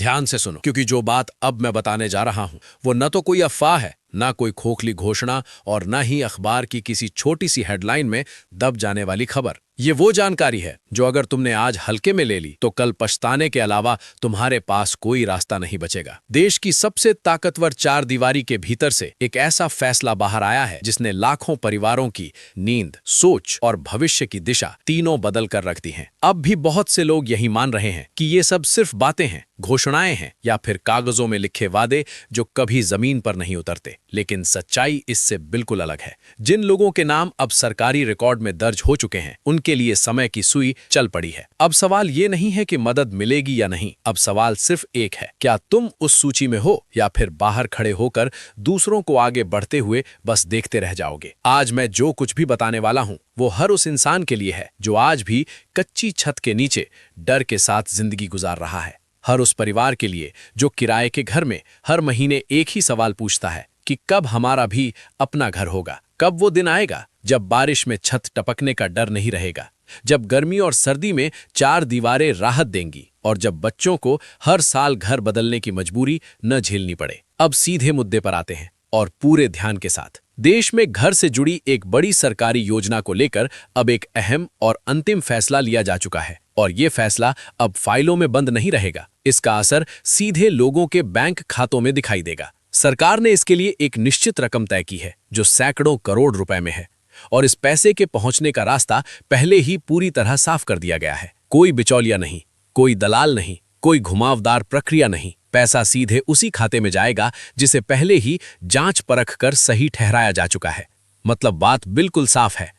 ध्यान से सुनो, क्योंकि जो बात अब मैं बताने जा रहा हूं वो न तो कोई अफवाह है, ना कोई खोखली घोषणा और न ही अखबार की किसी छोटी सी हेडलाइन में दब जाने वाली खबर। ये वो जानकारी है जो अगर तुमने आज हल्के में ले ली तो कल पछताने के अलावा तुम्हारे पास कोई रास्ता नहीं बचेगा। देश की सबसे ताकतवर चार दीवारी के भीतर से एक ऐसा फैसला बाहर आया है जिसने लाखों परिवारों की नींद, सोच और भविष्य की दिशा तीनों बदल कर रख दी हैं। अब भी बहुत से लोग यही मान रहे हैं कि ये सब सिर्फ बातें हैं, घोषणाएं हैं या फिर कागजों में लिखे वादे जो कभी जमीन पर नहीं उतरते। लेकिन सच्चाई इससे बिल्कुल अलग है। जिन लोगों के नाम अब सरकारी रिकॉर्ड में दर्ज हो चुके हैं, उनके लिए समय की सुई चल पड़ी है। अब सवाल ये नहीं है कि मदद मिलेगी या नहीं, अब सवाल सिर्फ एक है, क्या तुम उस सूची में हो या फिर बाहर खड़े होकर दूसरों को आगे बढ़ते हुए बस देखते रह जाओगे। आज मैं जो कुछ भी बताने वाला हूं वो हर उस इंसान के लिए है जो आज भी कच्ची छत के नीचे डर के साथ जिंदगी गुजार रहा है। हर उस परिवार के लिए जो किराए के घर में हर महीने एक ही सवाल पूछता है कि कब हमारा भी अपना घर होगा, कब वो दिन आएगा जब बारिश में छत टपकने का डर नहीं रहेगा, जब गर्मी और सर्दी में चार दीवारें राहत देंगी और जब बच्चों को हर साल घर बदलने की मजबूरी न झेलनी पड़े। अब सीधे मुद्दे पर आते हैं और पूरे ध्यान के साथ। देश में घर से जुड़ी एक बड़ी सरकारी योजना को लेकर अब एक अहम और अंतिम फैसला लिया जा चुका है और ये फैसला अब फाइलों में बंद नहीं रहेगा। इसका असर सीधे लोगों के बैंक खातों में दिखाई देगा। सरकार ने इसके लिए एक निश्चित रकम तय की है जो सैकड़ों करोड़ रुपए में है और इस पैसे के पहुंचने का रास्ता पहले ही पूरी तरह साफ कर दिया गया है। कोई बिचौलिया नहीं, कोई दलाल नहीं, कोई घुमावदार प्रक्रिया नहीं। पैसा सीधे उसी खाते में जाएगा जिसे पहले ही जांच परख कर सही ठहराया जा चुका है। मतलब बात बिल्कुल साफ है।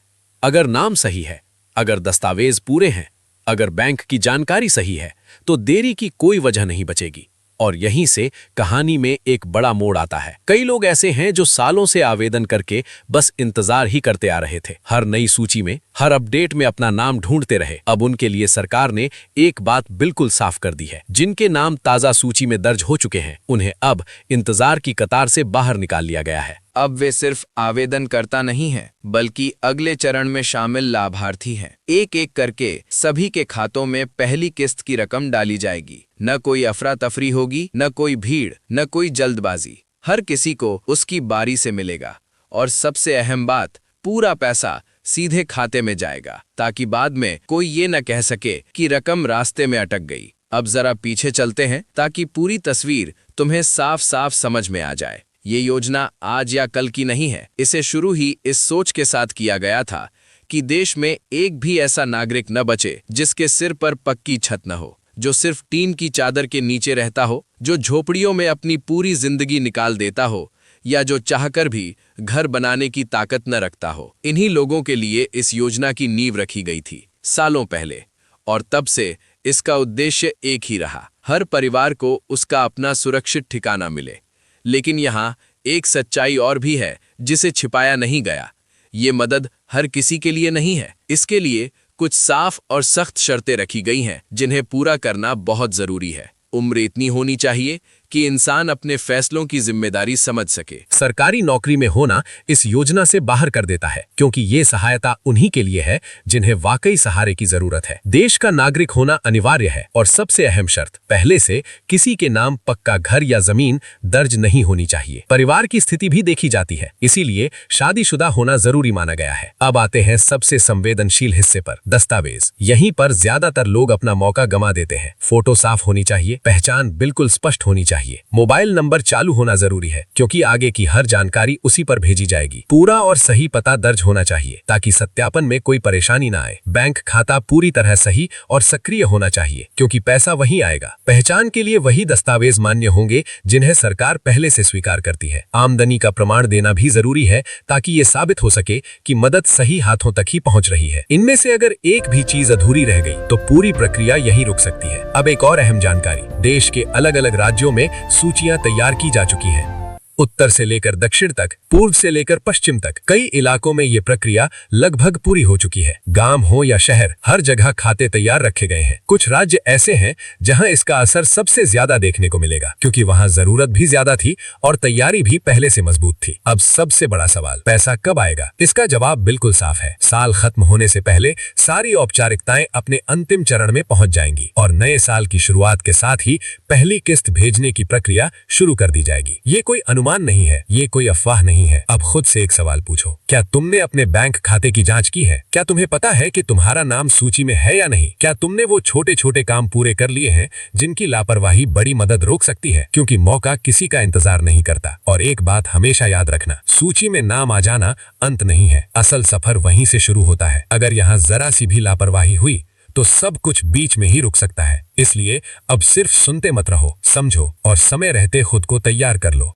अगर नाम सही है, अगर दस्तावेज पूरे हैं, अगर बैंक की जानकारी सही है तो देरी की कोई वजह नहीं बचेगी। और यहीं से कहानी में एक बड़ा मोड़ आता है। कई लोग ऐसे हैं जो सालों से आवेदन करके बस इंतजार ही करते आ रहे थे, हर नई सूची में, हर अपडेट में अपना नाम ढूंढते रहे। अब उनके लिए सरकार ने एक बात बिल्कुल साफ कर दी है। जिनके नाम ताजा सूची में दर्ज हो चुके हैं उन्हें अब इंतजार की कतार से बाहर निकाल लिया गया है। अब वे सिर्फ आवेदनकर्ता नहीं हैं, बल्कि अगले चरण में शामिल लाभार्थी हैं। एक एक करके सभी के खातों में पहली किस्त की रकम डाली जाएगी। न कोई अफरा तफरी होगी, न कोई भीड़, न कोई जल्दबाजी। हर किसी को उसकी बारी से मिलेगा और सबसे अहम बात, पूरा पैसा सीधे खाते में जाएगा ताकि बाद में कोई ये न कह सके कि रकम रास्ते में अटक गई। अब जरा पीछे चलते हैं ताकि पूरी तस्वीर तुम्हें साफ साफ समझ में आ जाए। ये योजना आज या कल की नहीं है। इसे शुरू ही इस सोच के साथ किया गया था कि देश में एक भी ऐसा नागरिक न बचे जिसके सिर पर पक्की छत न हो, जो सिर्फ टीन की चादर के नीचे रहता हो, जो झोपड़ियों में अपनी पूरी जिंदगी निकाल देता हो या जो चाहकर भी घर बनाने की ताकत न रखता हो। इन्हीं लोगों के लिए इस योजना की नींव रखी गई थी सालों पहले और तब से इसका उद्देश्य एक ही रहा, हर परिवार को उसका अपना सुरक्षित ठिकाना मिले। लेकिन यहाँ एक सच्चाई और भी है जिसे छिपाया नहीं गया। ये मदद हर किसी के लिए नहीं है। इसके लिए कुछ साफ और सख्त शर्तें रखी गई हैं जिन्हें पूरा करना बहुत जरूरी है। उम्र इतनी होनी चाहिए कि इंसान अपने फैसलों की जिम्मेदारी समझ सके। सरकारी नौकरी में होना इस योजना से बाहर कर देता है, क्योंकि ये सहायता उन्हीं के लिए है जिन्हें वाकई सहारे की जरूरत है। देश का नागरिक होना अनिवार्य है और सबसे अहम शर्त, पहले से किसी के नाम पक्का घर या जमीन दर्ज नहीं होनी चाहिए। परिवार की स्थिति भी देखी जाती है, इसीलिए शादीशुदा होना जरूरी माना गया है। अब आते हैं सबसे संवेदनशील हिस्से पर, दस्तावेज। यहीं पर ज्यादातर लोग अपना मौका गंवा देते हैं। फोटो साफ होनी चाहिए, पहचान बिल्कुल स्पष्ट होनी चाहिए, मोबाइल नंबर चालू होना जरूरी है क्योंकि आगे की हर जानकारी उसी पर भेजी जाएगी। पूरा और सही पता दर्ज होना चाहिए ताकि सत्यापन में कोई परेशानी ना आए। बैंक खाता पूरी तरह सही और सक्रिय होना चाहिए क्योंकि पैसा वहीं आएगा। पहचान के लिए वही दस्तावेज मान्य होंगे जिन्हें सरकार पहले से स्वीकार करती है। आमदनी का प्रमाण देना भी जरूरी है ताकि ये साबित हो सके कि मदद सही हाथों तक ही पहुंच रही है। इनमें से अगर एक भी चीज अधूरी रह गई तो पूरी प्रक्रिया यहीं रुक सकती है। अब एक और अहम जानकारी, देश के अलग अलग राज्यों में सूचियां तैयार की जा चुकी हैं। उत्तर से लेकर दक्षिण तक, पूर्व से लेकर पश्चिम तक। कई इलाकों में ये प्रक्रिया लगभग पूरी हो चुकी है। गांव हो या शहर, हर जगह खाते तैयार रखे गए हैं। कुछ राज्य ऐसे हैं जहां इसका असर सबसे ज्यादा देखने को मिलेगा, क्योंकि वहां जरूरत भी ज्यादा थी और तैयारी भी पहले से मजबूत थी। अब सबसे बड़ा सवाल, पैसा कब आएगा? इसका जवाब बिल्कुल साफ है। साल खत्म होने से पहले सारी औपचारिकताएं अपने अंतिम चरण में पहुंच जाएंगी और नए साल की शुरुआत के साथ ही पहली किस्त भेजने की प्रक्रिया शुरू कर दी जाएगी। ये कोई अनुमान नहीं है, ये कोई अफवाह नहीं है। अब खुद से एक सवाल पूछो, क्या तुमने अपने बैंक खाते की जांच की है? क्या तुम्हें पता है कि तुम्हारा नाम सूची में है या नहीं? क्या तुमने वो छोटे छोटे काम पूरे कर लिए हैं जिनकी लापरवाही बड़ी मदद रोक सकती है? क्योंकि मौका किसी का इंतजार नहीं करता। और एक बात हमेशा याद रखना, सूची में नाम आ जाना अंत नहीं है, असल सफर वहीं से शुरू होता है। अगर यहाँ जरा सी भी लापरवाही हुई तो सब कुछ बीच में ही रुक सकता है। इसलिए अब सिर्फ सुनते मत रहो, समझो और समय रहते खुद को तैयार कर लो।